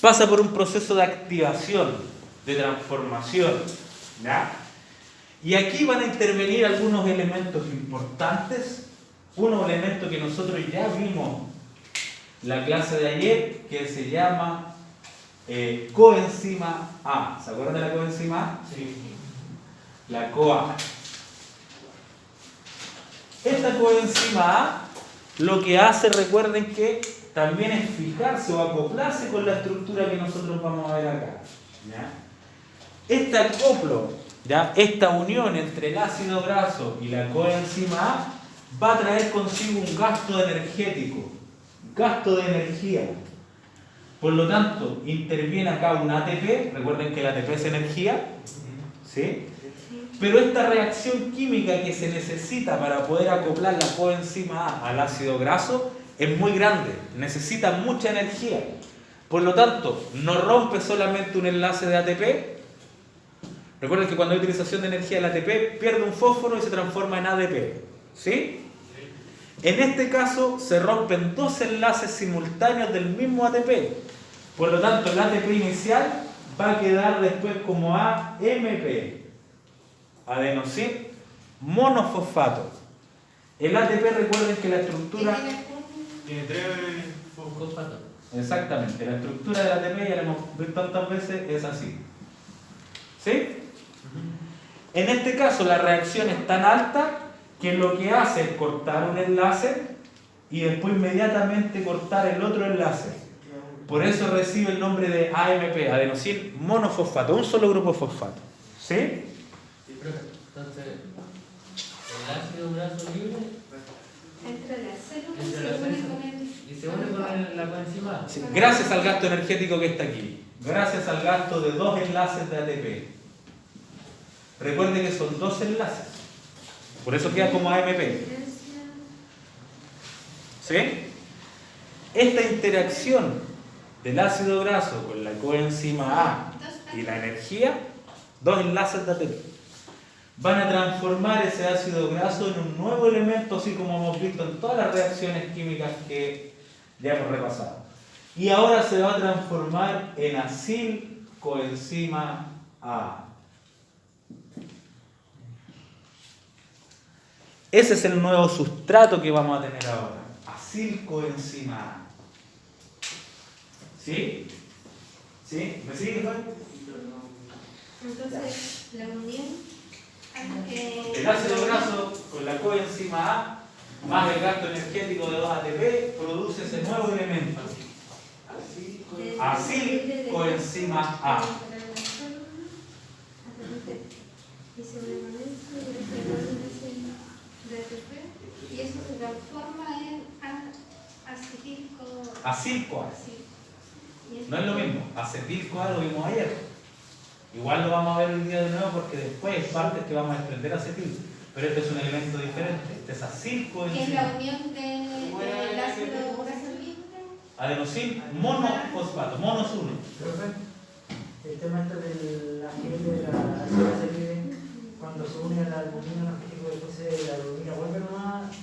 pasa por un proceso de activación, de transformación, ¿ya? Y aquí van a intervenir algunos elementos importantes, unos elementos que nosotros ya vimos en la clase de ayer, que se llama coenzima A. ¿Se acuerdan de la coenzima A? Sí. La CoA. Esta coenzima A lo que hace, recuerden que también es fijarse o acoplarse con la estructura que nosotros vamos a ver acá, ¿ya? Este acoplo, ¿ya? Esta unión entre el ácido graso y la coenzima A va a traer consigo un gasto energético, gasto de energía. Por lo tanto, interviene acá un ATP, recuerden que el ATP es energía, ¿sí? Pero esta reacción química que se necesita para poder acoplar la coenzima A al ácido graso es muy grande, necesita mucha energía. Por lo tanto, no rompe solamente un enlace de ATP. Recuerden que cuando hay utilización de energía, el ATP pierde un fósforo y se transforma en ADP, ¿sí? En este caso se rompen dos enlaces simultáneos del mismo ATP. Por lo tanto, el ATP inicial va a quedar después como AMP, adenosín monofosfato. El ATP, recuerden que la estructura... Tiene 3 fosfatos. Exactamente, la estructura del ATP, ya la hemos visto tantas veces, es así. ¿Sí? En este caso la reacción es tan alta que lo que hace es cortar un enlace y después inmediatamente cortar el otro enlace. Por eso recibe el nombre de AMP, adenosín monofosfato, un solo grupo de fosfato. ¿Sí? Entonces, el ácido graso libre Entre las células entre se las une células con el... y se une con la coenzima A. Sí, gracias al gasto energético que está aquí, gracias al gasto de dos enlaces de ATP. Recuerde que son dos enlaces, por eso queda como AMP. ¿Sí? Esta interacción del ácido graso con la coenzima A y la energía, dos enlaces de ATP, van a transformar ese ácido graso en un nuevo elemento, así como hemos visto en todas las reacciones químicas que ya hemos repasado. Y ahora se va a transformar en acilcoenzima A. Ese es el nuevo sustrato que vamos a tener ahora. Acilcoenzima A. ¿Sí? ¿Sí? ¿Me sigue, Juan? Entonces, la unión... El ácido graso con la coenzima A más el gasto energético de 2 ATP produce ese nuevo elemento. Acilcoenzima A. Y se de ATP y eso se transforma en Acil-CoA. No es lo mismo. Acetil-CoA lo vimos ayer. Igual lo vamos a ver hoy día de nuevo porque después hay partes que vamos a desprender acetil. Pero este es un elemento diferente. Este es acilcoenzima. ¿Qué es la unión del ácido graso libre? Adenosín monofosfato, monos 1. El tema este del AGL de la ácido libre, cuando se une al albumina energético, después la albumina vuelve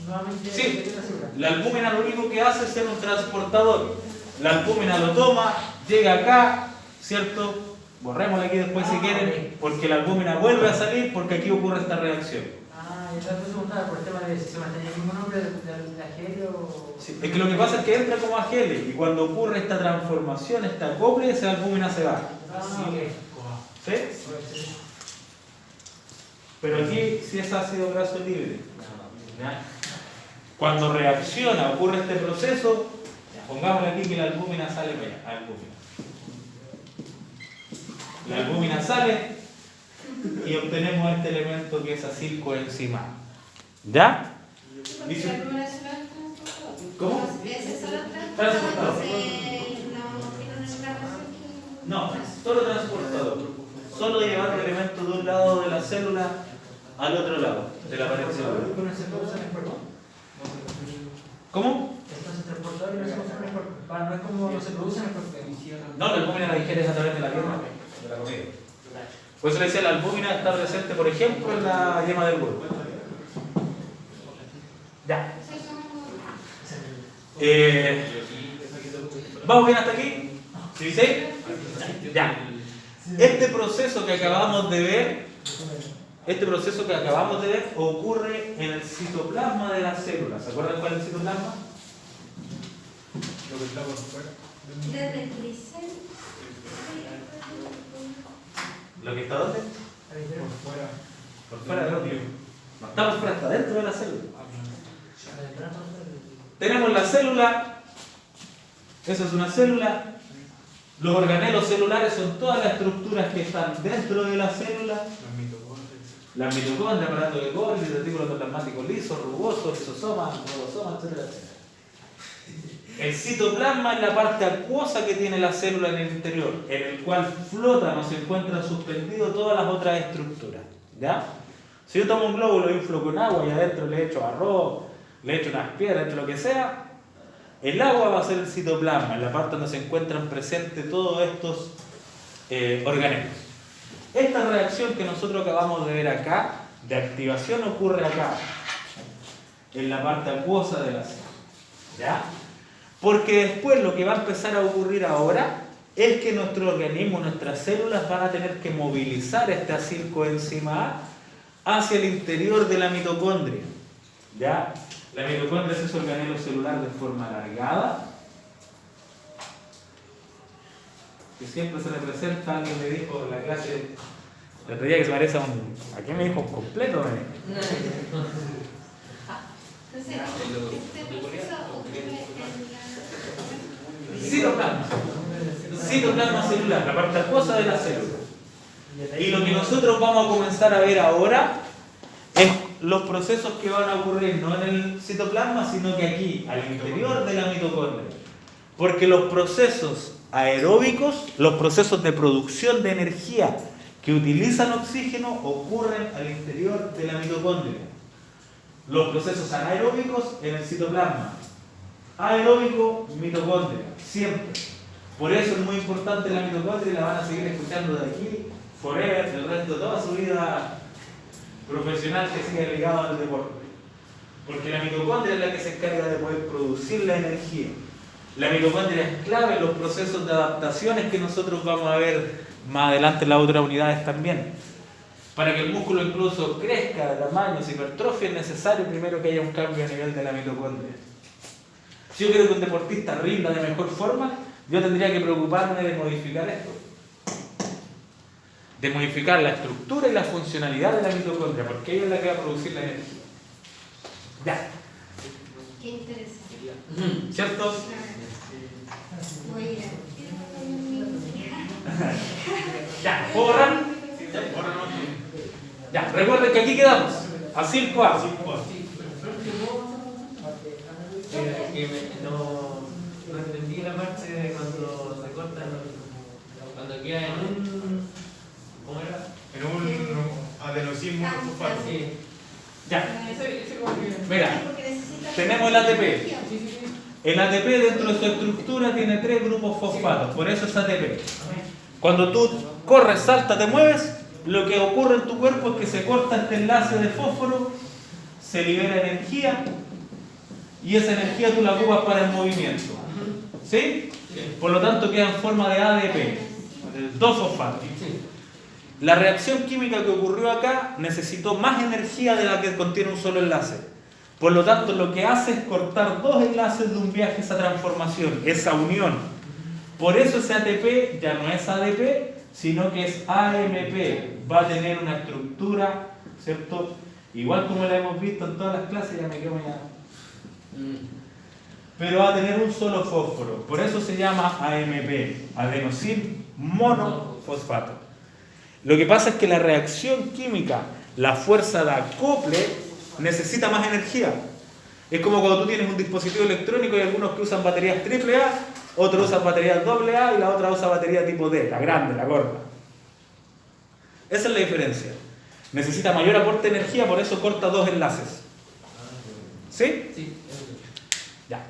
nuevamente Sí, a la célula. la albúmina lo único que hace es ser un transportador. La albúmina lo toma, llega acá, ¿cierto? Borrémosla aquí después si quieren, porque la albúmina vuelve a salir porque aquí ocurre esta reacción. Y entonces preguntaba por el tema de si se mantenía el mismo nombre del AGL o... Sí, es que lo que pasa es que entra como AGL y cuando ocurre esta transformación, esta acople, esa albúmina se va. ¿Sí? Pero aquí sí es ácido graso libre. ¿Ya? Cuando reacciona, ocurre este proceso, pongámosle aquí que la albúmina sale para allá. La albúmina sale y obtenemos este elemento que es acilcoenzima. ¿Ya? Porque la albúmina solo es transportador. ¿Cómo? ¿Ese solo Transportador. No, solo transportador. Solo llevar el elemento de un lado de la célula al otro lado de la pared celular. ¿Pero se produce en el cuerpo? ¿Cómo? Entonces transportador y no se produce en el cuerpo. No es como no se produce en el cuerpo. No, la albúmina la digieres a través de la yema de la comida. Por eso le decía, la albúmina está presente, por ejemplo, en la yema del huevo. Ya. ¿Vamos bien hasta aquí? ¿Sí? Ya. Este proceso que acabamos de ver, ocurre en el citoplasma de las células. ¿Se acuerdan cuál es el citoplasma? Lo que está por fuera. Desde el glicel. ¿Lo que está dónde? Por fuera. Por fuera del núcleo. No está por fuera, está dentro de la célula. Tenemos la célula. Esa es una célula. Los organelos celulares son todas las estructuras que están dentro de la célula. Las mitocondrias, aparato de Golgi, retículo endoplasmático liso, rugoso, lisosoma, ribosoma, etc. El citoplasma es la parte acuosa que tiene la célula en el interior, en el cual flotan o se encuentran suspendidos todas las otras estructuras. ¿Ya? Si yo tomo un globo, lo inflo con agua y adentro le echo arroz, le echo unas piedras, echo lo que sea, el agua va a ser el citoplasma, en la parte donde se encuentran presentes todos estos organelos. Esta reacción que nosotros acabamos de ver acá, de activación, ocurre acá, en la parte acuosa de la célula. ¿Ya? Porque después lo que va a empezar a ocurrir ahora es que nuestro organismo, nuestras células van a tener que movilizar este acilcoenzima A hacia el interior de la mitocondria. ¿Ya? La mitocondria es ese organelo celular de forma alargada, que siempre se representa, alguien me dijo en la clase el otro día que se parece a un... ¿A qué me dijo? ¿Completo? Entonces, este proceso ocurre en la... Citoplasma. Citoplasma celular, la parte acuosa de la célula. Y lo que nosotros vamos a comenzar a ver ahora es los procesos que van a ocurrir no en el citoplasma, sino que aquí, al interior de la mitocondria. Porque los procesos aeróbicos, los procesos de producción de energía que utilizan oxígeno, ocurren al interior de la mitocondria. Los procesos anaeróbicos en el citoplasma. Aeróbico, mitocondria, siempre. Por eso es muy importante la mitocondria y la van a seguir escuchando de aquí, forever, el resto de toda su vida profesional que sigue ligado al deporte. Porque la mitocondria es la que se encarga de poder producir la energía. La mitocondria es clave en los procesos de adaptaciones que nosotros vamos a ver más adelante en las otras unidades también. Para que el músculo incluso crezca de tamaño, se hipertrofie, es necesario primero que haya un cambio a nivel de la mitocondria. Si yo quiero que un deportista rinda de mejor forma, yo tendría que preocuparme de modificar esto. De modificar la estructura y la funcionalidad de la mitocondria, porque ella es la que va a producir la energía. Ya. Qué interesante. ¿Cierto? Voy a ir a... Ya, ¿puedo borrar? Ya, recuerden que aquí quedamos. Acilco A. No entendí la parte de cuando se cortan, cuando queda en un... ¿Cómo era? En un adenosín monofosfato. Sí. Ya, Ese como que... mira, Porque necesita... tenemos el ATP. Sí, sí, sí. El ATP dentro de su estructura tiene 3 grupos fosfatos, por eso es ATP. Cuando tú corres, saltas, te mueves, lo que ocurre en tu cuerpo es que se corta este enlace de fósforo, se libera energía y esa energía tú la ocupas para el movimiento. ¿Sí? Por lo tanto queda en forma de ADP, 2 fosfatos. La reacción química que ocurrió acá necesitó más energía de la que contiene un solo enlace. Por lo tanto, lo que hace es cortar 2 enlaces de un viaje, esa transformación, esa unión. Por eso ese ATP ya no es ADP, sino que es AMP. Va a tener una estructura, ¿cierto? Igual como la hemos visto en todas las clases, ya me quedo mañana. Pero va a tener un solo fósforo. Por eso se llama AMP, adenosin monofosfato. Lo que pasa es que la reacción química, la fuerza de acople, necesita más energía. Es como cuando tú tienes un dispositivo electrónico y algunos que usan baterías AAA, otros usan baterías AA y la otra usa batería tipo D, la grande, la gorda. Esa es la diferencia. Necesita mayor aporte de energía, por eso corta 2 enlaces. ¿Sí? Sí. Ya.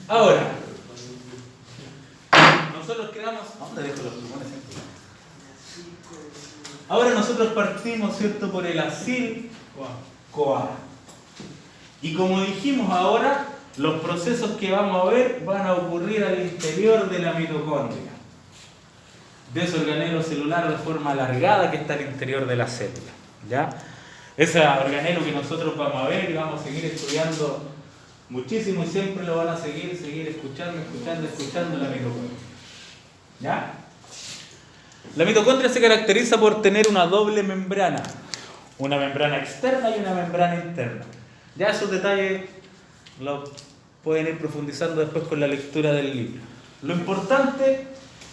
Ahora, nosotros quedamos... ¿Dónde dejo los plumones? Ahora nosotros partimos, ¿cierto?, por el acil-CoA. Y como dijimos ahora, los procesos que vamos a ver van a ocurrir al interior de la mitocondria, de ese organelo celular de forma alargada que está al interior de la célula, ¿ya? Ese organelo que nosotros vamos a ver y vamos a seguir estudiando muchísimo y siempre lo van a seguir escuchando la mitocondria, ¿ya? La mitocondria se caracteriza por tener una doble membrana, una membrana externa y una membrana interna. Ya esos detalles los pueden ir profundizando después con la lectura del libro. Lo importante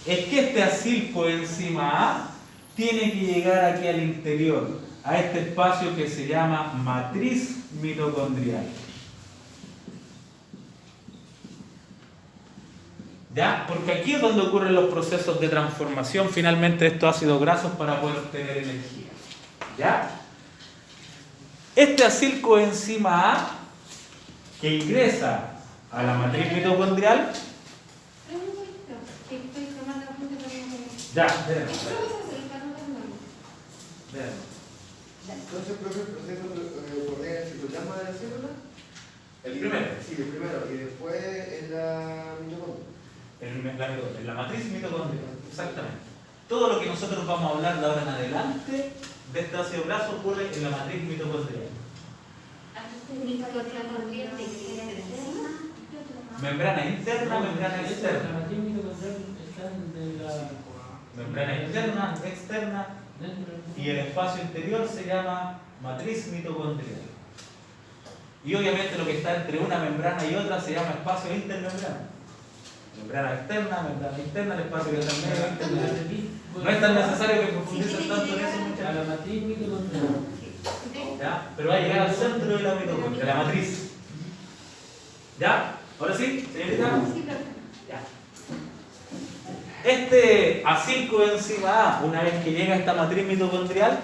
es que este acil coenzima A tiene que llegar aquí al interior, a este espacio que se llama matriz mitocondrial. ¿Ya? Porque aquí es donde ocurren los procesos de transformación finalmente de estos ácidos grasos para poder obtener energía. ¿Ya? Este acil coenzima A que ingresa a la matriz mitocondrial. Ya, Entonces, profe, el proceso por el citoplasma de la célula. El primero. Sí, el primero. Y después en la mitocondria. En la matriz mitocondrial, exactamente. Todo lo que nosotros vamos a hablar de ahora en adelante de este ácido graso ocurre en la matriz mitocondrial. Membrana interna, membrana externa. Membrana interna, externa, y el espacio interior se llama matriz mitocondrial. Y obviamente lo que está entre una membrana y otra se llama espacio intermembrana. Membrana externa, membrana interna, el espacio que está en medio intermembrana. No es tan necesario que profundicen tanto en eso, muchachos. A la matriz mitocondrial. ¿Ya? Pero va a llegar al centro de la mitocondria, de la matriz. ¿Ya? ¿Ahora sí, señorita? Ya. Este acil coenzima A, una vez que llega a esta matriz mitocondrial,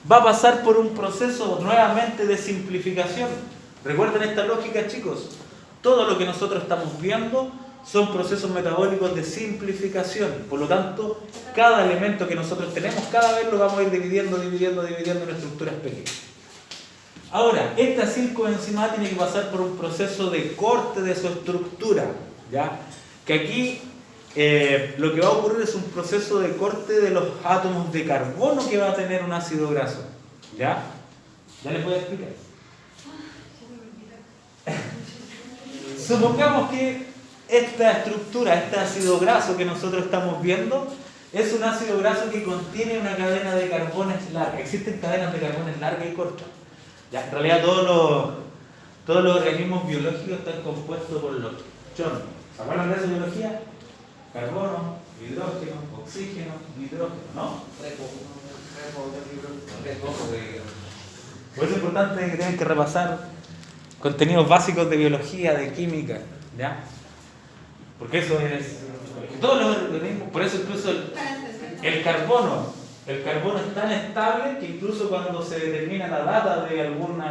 va a pasar por un proceso nuevamente de simplificación. Recuerden esta lógica, chicos. Todo lo que nosotros estamos viendo son procesos metabólicos de simplificación. Por lo tanto, cada elemento que nosotros tenemos, cada vez lo vamos a ir dividiendo en estructuras pequeñas. Ahora, este acil coenzima A tiene que pasar por un proceso de corte de su estructura, ¿ya? Que aquí lo que va a ocurrir es un proceso de corte de los átomos de carbono que va a tener un ácido graso, ¿ya? ¿Ya les voy a explicar? Supongamos que esta estructura, este ácido graso que nosotros estamos viendo, es un ácido graso que contiene una cadena de carbones larga. Existen cadenas de carbones largas y cortas. Ya, en realidad todos los organismos biológicos están compuestos por los chonos. ¿Se acuerdan de esa biología? Carbono, hidrógeno, oxígeno, nitrógeno, ¿no? Por eso es importante que tienen que repasar contenidos básicos de biología, de química, ¿ya? Porque eso es... Todos los organismos, por eso incluso el carbono es tan estable que incluso cuando se determina la data de algún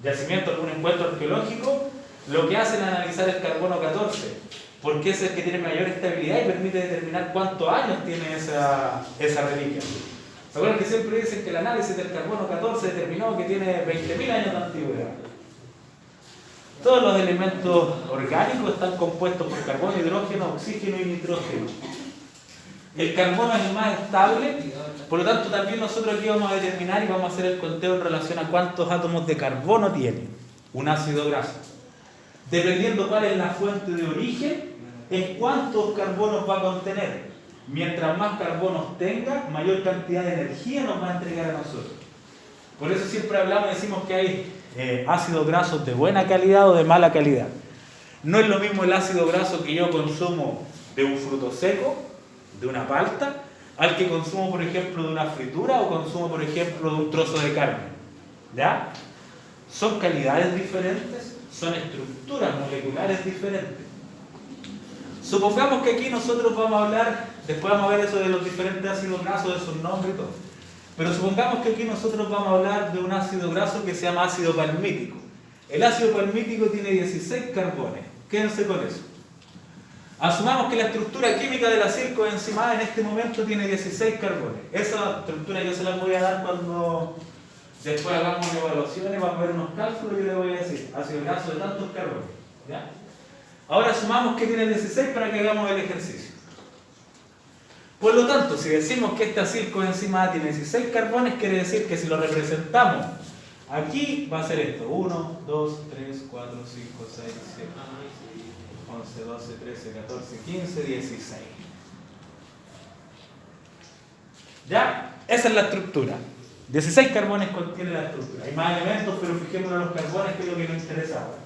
yacimiento, algún encuentro arqueológico, lo que hacen es analizar el carbono 14, porque ese es el que tiene mayor estabilidad y permite determinar cuántos años tiene esa reliquia. ¿Se acuerdan que siempre dicen que el análisis del carbono 14 determinó que tiene 20.000 años de antigüedad? Todos los elementos orgánicos están compuestos por carbono, hidrógeno, oxígeno y nitrógeno. El carbono es el más estable, por lo tanto también nosotros aquí vamos a determinar y vamos a hacer el conteo en relación a cuántos átomos de carbono tiene un ácido graso. Dependiendo cuál es la fuente de origen, es cuántos carbonos va a contener. Mientras más carbonos tenga, mayor cantidad de energía nos va a entregar a nosotros. Por eso siempre hablamos y decimos que hay ácidos grasos de buena calidad o de mala calidad. No es lo mismo el ácido graso que yo consumo de un fruto seco, de una palta, al que consumo, por ejemplo, de una fritura o consumo, por ejemplo, de un trozo de carne. ¿Ya? Son calidades diferentes, son estructuras moleculares diferentes. Supongamos que aquí nosotros vamos a hablar, después vamos a ver eso de los diferentes ácidos grasos, de sus nombres y todo. Pero supongamos que aquí nosotros vamos a hablar de un ácido graso que se llama ácido palmítico. El ácido palmítico tiene 16 carbones. Quédense con eso. Asumamos que la estructura química del acil coenzima A en este momento tiene 16 carbones. Esa estructura yo se la voy a dar cuando Después hagamos evaluaciones, vamos a ver unos cálculos y yo le voy a decir, ácido graso de tantos carbones. ¿Ya? Ahora sumamos que tiene 16 para que hagamos el ejercicio. Por lo tanto, si decimos que este acilcoenzima A tiene 16 carbones, quiere decir que si lo representamos aquí va a ser esto: 1, 2, 3, 4, 5, 6, 7, 11, 12, 13, 14, 15, 16. ¿Ya? Esa es la estructura. 16 carbones contiene la estructura. Hay más elementos, pero fijémonos en los carbones, que es lo que nos interesa ahora.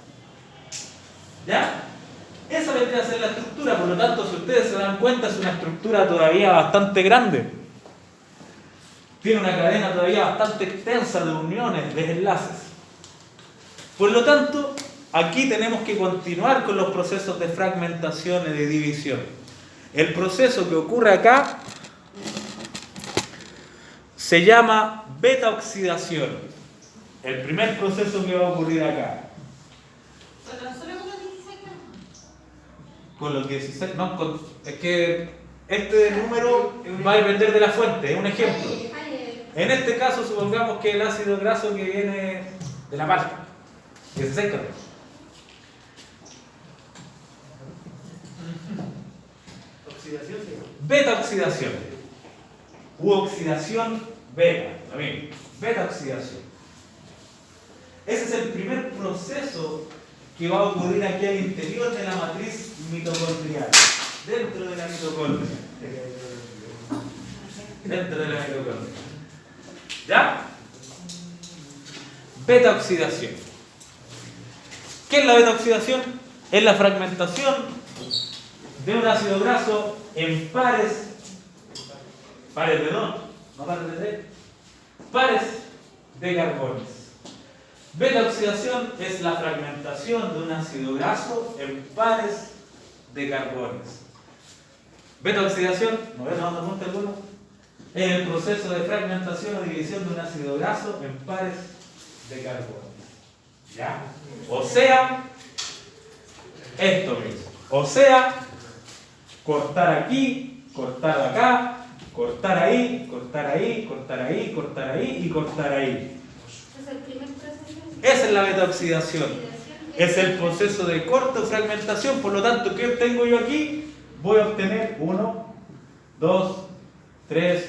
¿Ya? Esa vendría a ser la estructura, por lo tanto, si ustedes se dan cuenta, es una estructura todavía bastante grande. Tiene una cadena todavía bastante extensa de uniones, de enlaces. Por lo tanto, aquí tenemos que continuar con los procesos de fragmentación y de división. El proceso que ocurre acá se llama beta-oxidación. El primer proceso que va a ocurrir acá. Con los 16, no, es que este número va a depender de la fuente, es un ejemplo. En este caso, supongamos que el ácido graso que viene de la palta, 16 carbones. Oxidación, sí. Beta-oxidación. U oxidación beta, lo mismo. Beta-oxidación. Ese es el primer proceso que va a ocurrir aquí al interior de la matriz mitocondrial, dentro de la mitocondria. Dentro de la mitocondria. ¿Ya? Beta-oxidación. ¿Qué es la beta-oxidación? Es la fragmentación de un ácido graso en pares de 2, no pares de 3, pares de carbones. Beta-oxidación es la fragmentación de un ácido graso en pares de carbones. Beta-oxidación, ¿no ven dónde apunta el bueno? Es el proceso de fragmentación o división de un ácido graso en pares de carbones. ¿Ya? O sea, esto mismo. O sea, cortar aquí, cortar acá, cortar ahí, cortar ahí, cortar ahí, cortar ahí y cortar ahí. Es el primer proceso. Esa es la beta-oxidación. Es el proceso de corte o fragmentación. Por lo tanto, ¿qué obtengo yo aquí? Voy a obtener 1, 2, 3,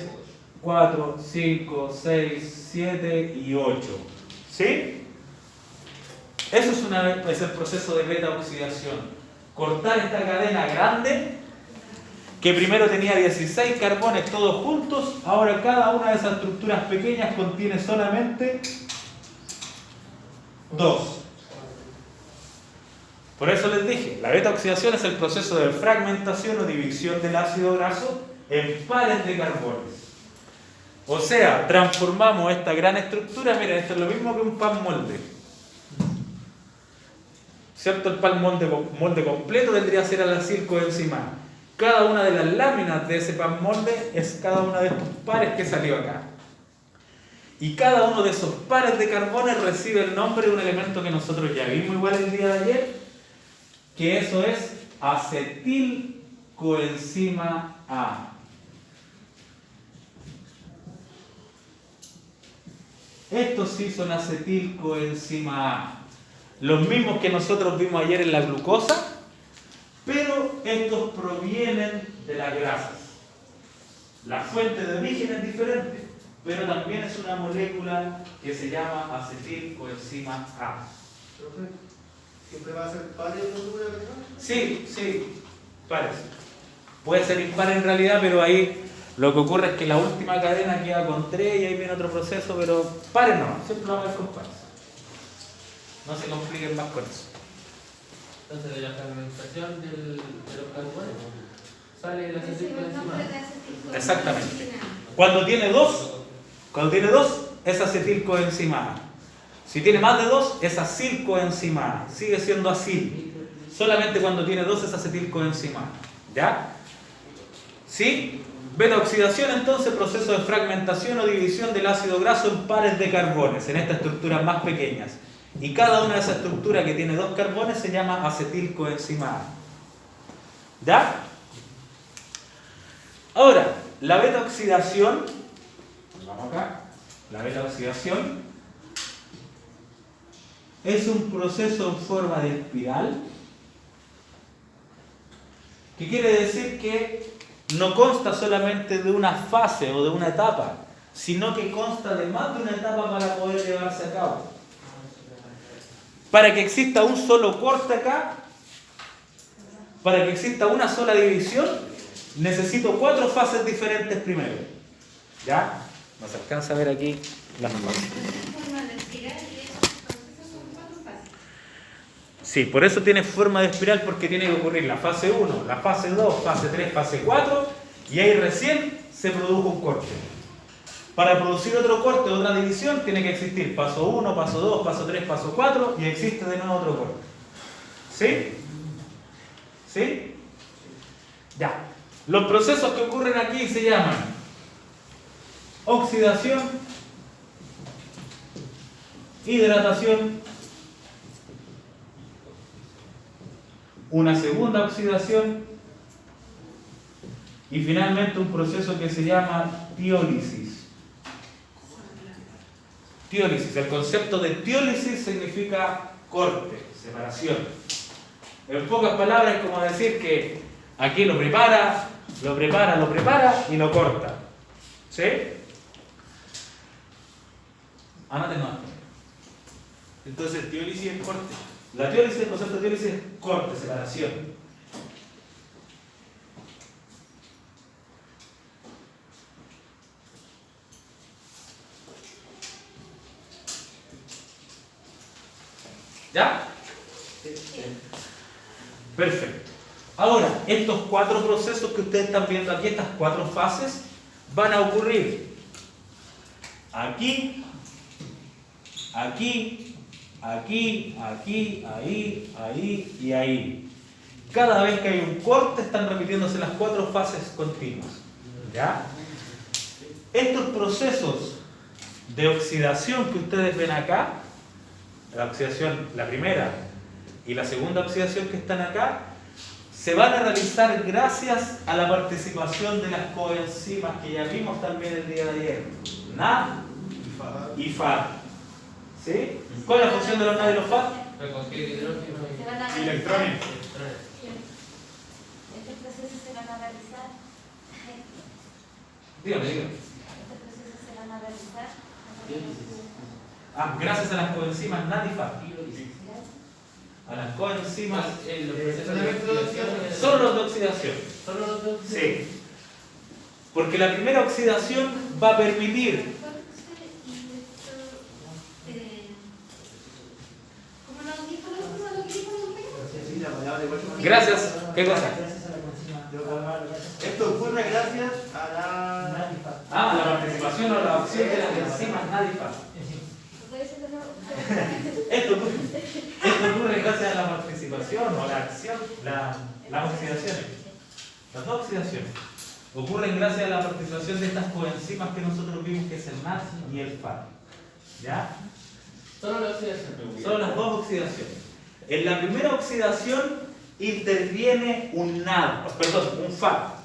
4, 5, 6, 7 y 8. ¿Sí? Eso es el proceso de beta-oxidación. Cortar esta cadena grande, que primero tenía 16 carbones todos juntos, ahora cada una de esas estructuras pequeñas contiene solamente 2. Por eso les dije, la beta-oxidación es el proceso de fragmentación o división del ácido graso en pares de carbones. O sea, transformamos esta gran estructura, miren, esto es lo mismo que un pan molde. ¿Cierto? El pan molde completo vendría a ser el acilcoenzima A. Cada una de las láminas de ese pan molde es cada uno de estos pares que salió acá. Y cada uno de esos pares de carbones recibe el nombre de un elemento que nosotros ya vimos igual el día de ayer, que eso es acetilcoenzima A. Estos sí son acetilcoenzima A. Los mismos que nosotros vimos ayer en la glucosa, pero estos provienen de las grasas. La fuente de origen es diferente, pero también es una molécula que se llama acetilcoenzima A. ¿Siempre va a ser par el número de carbono? Sí, pares. Puede ser impar en realidad, pero ahí lo que ocurre es que la última cadena queda con 3 y ahí viene otro proceso, pero pares no, siempre va a haber con pares. No se compliquen más con eso. Entonces, de la fragmentación de los carbones sale el acetilcoenzima A. Exactamente. Cuando tiene 2, es acetilcoenzima A. Si tiene más de 2, es acilcoenzima A. Sigue siendo acil. Solamente cuando tiene 2 es acetilcoenzima A. ¿Ya? ¿Sí? Beta-oxidación, entonces, proceso de fragmentación o división del ácido graso en pares de carbones, en estas estructuras más pequeñas. Y cada una de esas estructuras que tiene 2 carbones se llama acetilcoenzima A. ¿Ya? Ahora, la beta-oxidación, vamos acá, la beta-oxidación es un proceso en forma de espiral, que quiere decir que no consta solamente de una fase o de una etapa, sino que consta de más de una etapa para poder llevarse a cabo. Para que exista un solo corte acá, para que exista una sola división, necesito 4 fases diferentes primero. ¿Ya? No se alcanza a ver aquí las fases. Sí, por eso tiene forma de espiral, porque tiene que ocurrir la fase 1, la fase 2, fase 3, fase 4, y ahí recién se produjo un corte. Para producir otro corte, otra división, tiene que existir paso 1, paso 2, paso 3, paso 4, y existe de nuevo otro corte. ¿Sí? ¿Sí? Ya. Los procesos que ocurren aquí se llaman oxidación, hidratación, una segunda oxidación y finalmente un proceso que se llama tiólisis. Tiólisis. El concepto de tiólisis significa corte, separación. En pocas palabras es como decir que aquí lo prepara y lo corta. ¿Sí? Anoten más. Entonces, tiólisis es corte. La tiólisis, el concepto de tiólisis es corte, separación. ¿Ya? Perfecto. Ahora, estos 4 procesos que ustedes están viendo aquí, estas 4 fases, van a ocurrir aquí, aquí, aquí, aquí, ahí y ahí. Cada vez que hay un corte están repitiéndose las 4 fases continuas. ¿Ya? Estos procesos de oxidación que ustedes ven acá, la oxidación, la primera y la segunda oxidación que están acá, se van a realizar gracias a la participación de las coenzimas que ya vimos también el día de ayer. NAD y FAD. ¿Sí? ¿Cuál es la función de los NAD y los FAD? Recoger hidrógeno y Electrones. Estos procesos se van a realizar. Dígame. Estos procesos se van a realizar. Gracias a las coenzimas NAD y FAD. A las coenzimas. Solo los de oxidación. Solo los dos. Sí. Porque la primera oxidación va a permitir. ¿Cómo nos dijo lo último lo que dijo el compañero? Gracias. ¿Qué cosa? Gracias a la coenzima. Esto ocurre gracias a la... La participación o la opción de las enzimas NAD y FAD. Esto ocurre gracias a la participación o la acción, las oxidaciones. Las 2 oxidaciones ocurren gracias a la participación de estas coenzimas que nosotros vimos, que es el NAD y el FAD. ¿Ya? Solo la oxidación. Son las 2 oxidaciones. En la primera oxidación interviene un FAD.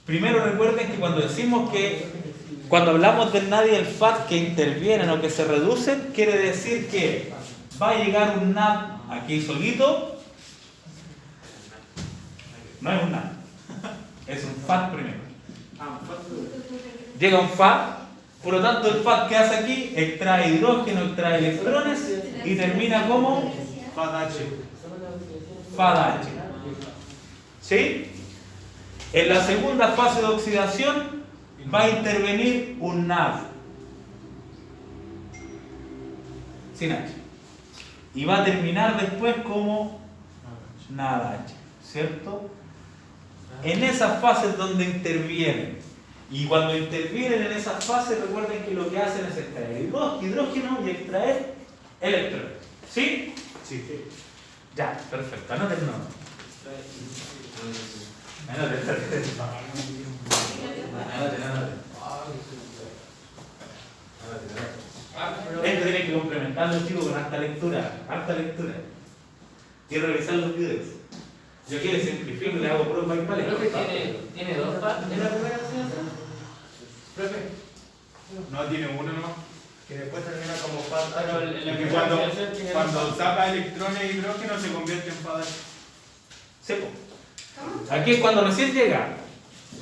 Primero recuerden que cuando hablamos del NAD y el FAD que intervienen o que se reducen, quiere decir que va a llegar un NAD aquí solito. No es un NAD, es un FAD primero. Llega un FAD, por lo tanto el FAD que hace aquí extrae hidrógeno, extrae electrones y termina como FADH. ¿Sí? En la segunda fase de oxidación va a intervenir un NAD sin H y va a terminar después como NADH, ¿cierto? En esas fases donde intervienen, y cuando intervienen en esas fases, recuerden que lo que hacen es extraer hidrógeno y extraer electrones. ¿Sí? Sí. Ya, perfecto. Anoten el nombre. Esto tiene que complementarlo, chicos, con harta lectura. Y revisar los videos. Yo aquí le simplifico y le hago pruebas y Creo que tiene 2 FAD en la primera oxidación. Profe. No, tiene uno nomás. Que después termina como FAD Pero H. la Que cuando saca electrones e hidrógeno se convierte en FAD H. Sí, po. ¿Cómo? Aquí es cuando recién llega.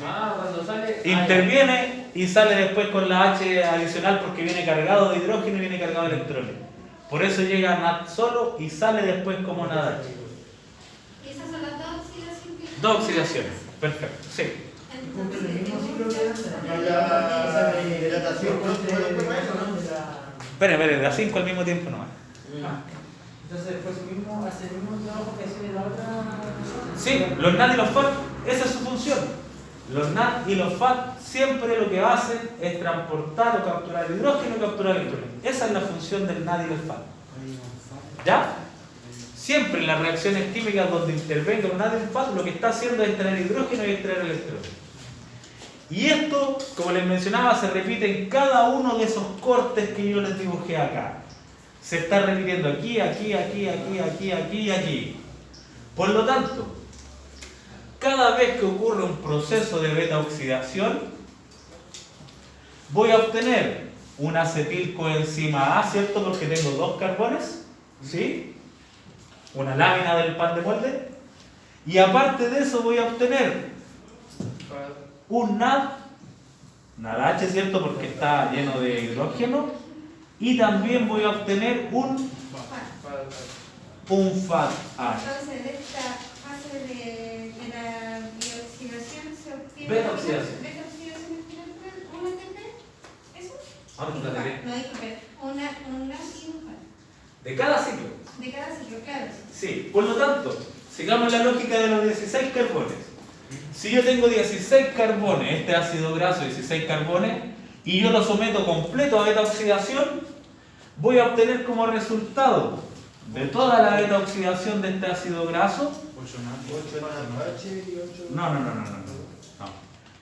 Ah, cuando sale. Interviene y sale después con la H adicional porque viene cargado de hidrógeno y viene cargado de electrones. Por eso llega NAD solo y sale después como NADH. ¿Y esas son las dos oxidaciones que... Dos oxidaciones. Perfecto, sí. Cumple el mismo ciclo que antes. La hidratación Espere, de a 5 al mismo tiempo nomás. Entonces después mismo hace el mismo trabajo que hace la otra. Sí, los NAD y los FAD, esa es su función. Los NAD y los FAD siempre lo que hacen es transportar o capturar hidrógeno y capturar electrones. Esa es la función del NAD y del FAD. ¿Ya? Siempre en las reacciones químicas donde intervenga un NAD y un FAD, lo que está haciendo es extraer hidrógeno y extraer electrones. Y esto, como les mencionaba, se repite en cada uno de esos cortes que yo les dibujé acá. Se está repitiendo aquí, aquí, aquí, aquí, aquí, aquí y aquí. Por lo tanto, cada vez que ocurre un proceso de beta oxidación, voy a obtener una acetilcoenzima A, ¿cierto? Porque tengo dos carbones, ¿sí? Una lámina del pan de molde. Y aparte de eso voy a obtener un NADH, ¿cierto? Porque está lleno de hidrógeno. Y también voy a obtener un FADH. Entonces, de esta fase de la bioxidación se obtiene... Beta oxidación. ¿Beta oxidación es una ATP? ¿Eso? Vamos a ver. No, disculpe. Un NAD y un FAD. De cada ciclo. De cada ciclo, claro. Sí, por lo tanto, sigamos la lógica de los 16 carbones. Si yo tengo 16 carbones, este ácido graso 16 carbones, y yo lo someto completo a beta oxidación, voy a obtener como resultado de toda la beta oxidación de este ácido graso, 8 NADH y 8... no.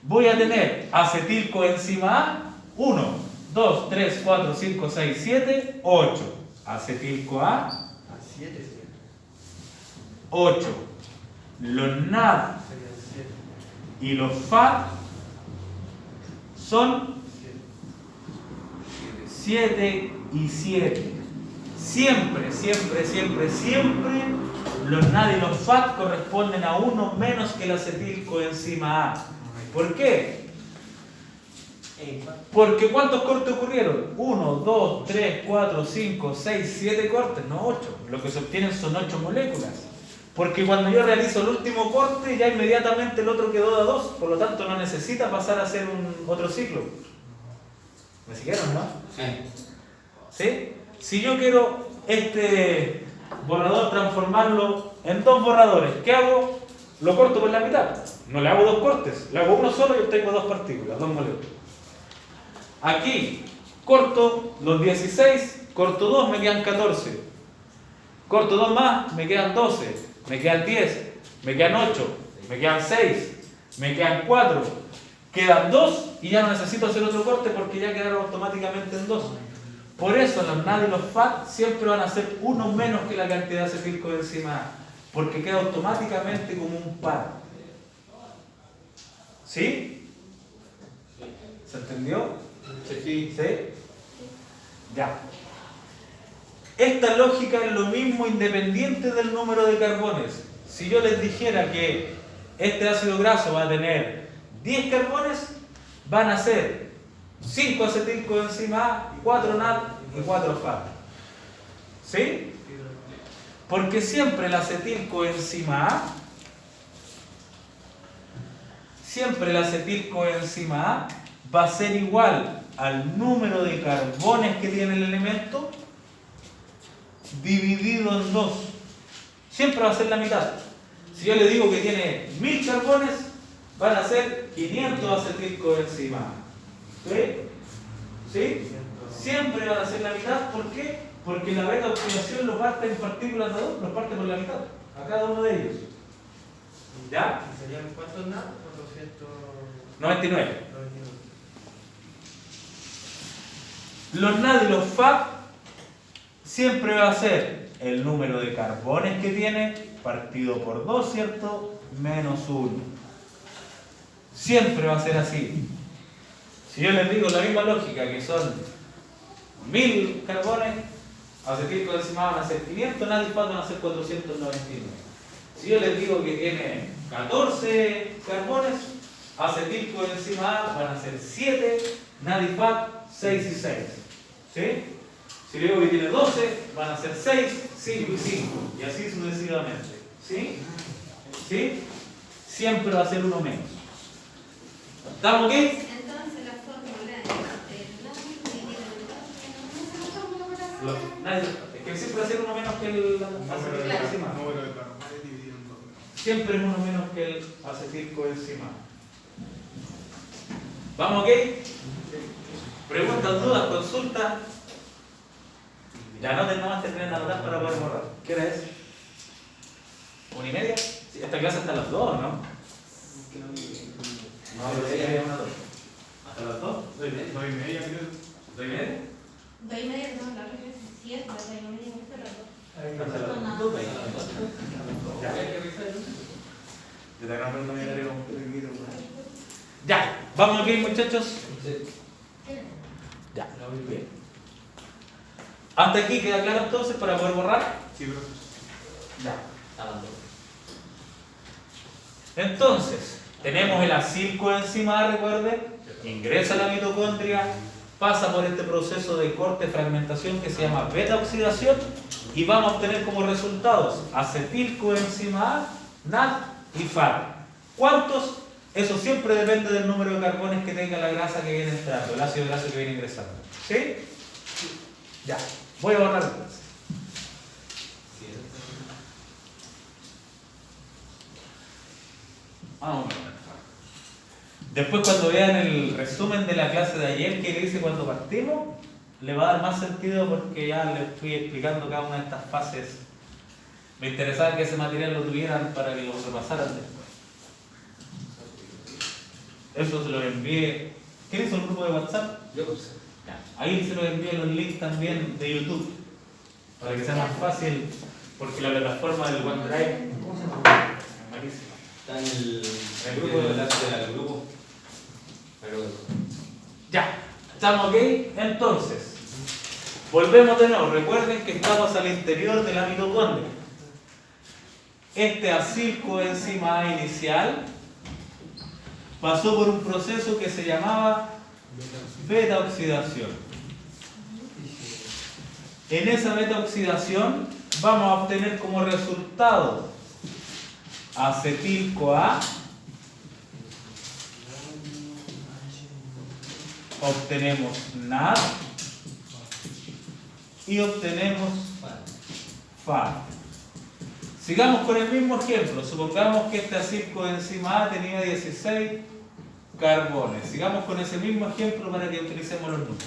Voy a tener acetilcoenzima A, 1, 2, 3, 4, 5, 6, 7, 8. Acetilco-A, 7 8. Los NAD y los FAD son 7 y 7. Siempre los NAD y los FAD corresponden a uno menos que el acetilcoenzima A. ¿Por qué? Porque ¿cuántos cortes ocurrieron? 1, 2, 3, 4, 5, 6, 7 cortes, no 8. Lo que se obtienen son 8 moléculas. Porque cuando yo realizo el último corte, ya inmediatamente el otro quedó de 2, por lo tanto no necesita pasar a hacer otro ciclo. ¿Me siguieron, no? ¿Sí? Si yo quiero este borrador transformarlo en 2 borradores, ¿qué hago? Lo corto por la mitad. No le hago 2 cortes, le hago uno solo y obtengo 2 partículas, 2 moléculas. Aquí corto los 16, corto 2, me quedan 14. Corto 2 más, me quedan 12, me quedan 10, me quedan 8, me quedan 6, me quedan 4, quedan 2 y ya no necesito hacer otro corte porque ya quedaron automáticamente en 2. Por eso los NAD y los FAD siempre van a ser uno menos que la cantidad de acetilcoenzima A, porque queda automáticamente como un par. ¿Sí? ¿Se entendió? Sí. ¿Sí? Ya. Esta lógica es lo mismo independiente del número de carbones. Si yo les dijera que este ácido graso va a tener 10 carbones, van a ser 5 acetilcoenzima A, 4 NAD y 4 FAD. ¿Sí? Porque siempre el acetilcoenzima A, va a ser igual al número de carbones que tiene el elemento dividido en 2. Siempre va a ser la mitad. Si yo le digo que tiene 1000 carbones, van a ser 500 acetilcoenzima A. ¿Sí? ¿Sí? Siempre van a ser la mitad. ¿Por qué? Porque la beta oxidación lo parte en partículas de 2, lo parte por la mitad, a cada uno de ellos. ¿Ya? ¿Serían cuántos NAD? 99. Los NAD y los FAD siempre va a ser el número de carbones que tiene partido por 2, ¿cierto? Menos 1. Siempre va a ser así. Si yo les digo la misma lógica, que son 1000 carbones, acetilcoenzima A van a ser 500, NADIFAT van a ser 499. Si yo les digo que tiene 14 carbones, acetilcoenzima A van a ser 7, NADIFAT 6 y 6. ¿Sí? Si le digo que tiene 12, van a ser 6, 5 y 5. Y así sucesivamente. ¿Sí? ¿Sí? Siempre va a ser uno menos. ¿Estamos ok? Entonces la fórmula del NADI dividido en 2, ¿no es la fórmula para hacer? Es que siempre va a ser uno menos que el acetilcoenzima A. Número de carbones dividido en 2. Siempre es uno menos que el acetilcoenzima A. ¿Vamos ok? Preguntas, dudas, consultas. Ya no tenemos que tener anotar para poder borrar. ¿Qué hora es? ¿1:30? Sí, esta clase hasta las 2, ¿no? No, pero sí, había una 2. ¿Hasta las 2? 2:30. 2:30 creo. 2:30? 2:30, no, la regla es 7, la 2:30 hasta las 2. Hasta las 2. Yo te agarro mi horario completo. Ya, ¿vamos ok, muchachos? Ya, bien. ¿Hasta aquí queda claro entonces para poder borrar? Sí, profesor. Ya. Entonces, tenemos el acetilcoenzima A, recuerden, ingresa a la mitocondria, pasa por este proceso de corte, fragmentación que se llama beta-oxidación y vamos a obtener como resultados acetilcoenzima A, NAD y FAD. ¿Cuántos? Eso siempre depende del número de carbones que tenga la grasa que viene entrando, el ácido graso que viene ingresando. ¿Sí? Ya, voy a borrar entonces. Vamos a ver. Después cuando vean el resumen de la clase de ayer que hice cuando partimos, le va a dar más sentido porque ya les fui explicando cada una de estas fases. Me interesaba que ese material lo tuvieran para que lo repasaran después. Eso se lo envié. ¿Quién hizo el grupo de WhatsApp? Yo pues. Ya. Ahí se los envié los links también de YouTube para que sea más fácil porque la plataforma del OneDrive es malísima. Está en el grupo de enlace del grupo. Pero Ya, ¿estamos ok? Entonces, volvemos de nuevo. Recuerden que estamos al interior de la mitocondria. Este acetilcoenzima A inicial pasó por un proceso que se llamaba beta-oxidación. En esa beta-oxidación vamos a obtener como resultado acetil-CoA, obtenemos NAD y obtenemos FAD. Sigamos con el mismo ejemplo. Supongamos que este acetilcoenzima A tenía 16 carbones. Sigamos con ese mismo ejemplo para que utilicemos los números.